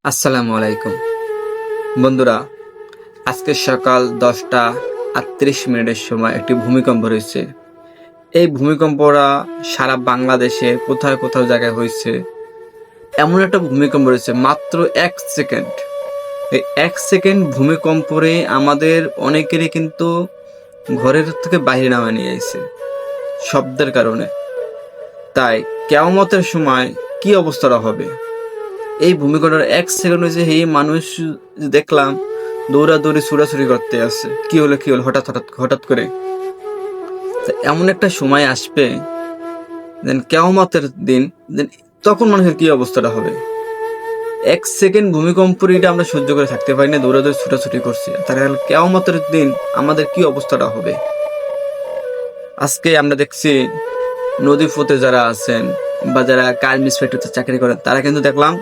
আসসালামু আলাইকুম বন্ধুরা। আজকে সকাল 10টা 38 মিনিটের সময় একটি ভূমিকম্প হয়েছে। এই ভূমিকম্পটা সারা বাংলাদেশে কোথাও কোথাও জায়গায় হয়েছে। এমন একটা ভূমিকম্প হয়েছে মাত্র 1 সেকেন্ড। এই 1 সেকেন্ড ভূমিকম্পরে আমাদের অনেকেরই কিন্তু ঘরের থেকে বাইরে নামা নিয়ে আইছে শব্দের কারণে। তাই কিয়ামতের সময় কি অবস্থাটা হবে? এই ভূমিকম্পের 1 সেকেন্ড হয়েছে, এই মানুষ দেখলাম দৌড়াদৌড়ি ছুটাছুটি করতে আছে। কি হলো হঠাৎ হঠাৎ হঠাৎ করে। তো এমন একটা সময় আসবে দেন কিয়ামতের দিন, দেন তখন মানুষের কি অবস্থাটা হবে? 1 সেকেন্ড ভূমিকম্পের এটা আমরা সহ্য করে থাকতে পারি না, দৌড়াদৌড়ি ছুটাছুটি করছি, তাহলে কিয়ামতের দিন আমাদের কি অবস্থাটা হবে? আজকে আমরা দেখছি নদী পথে যারা আছেন বা যারা কার্মিস ফ্যাক্টরিতে চাকরি করেন, তারা কিন্তু দেখলাম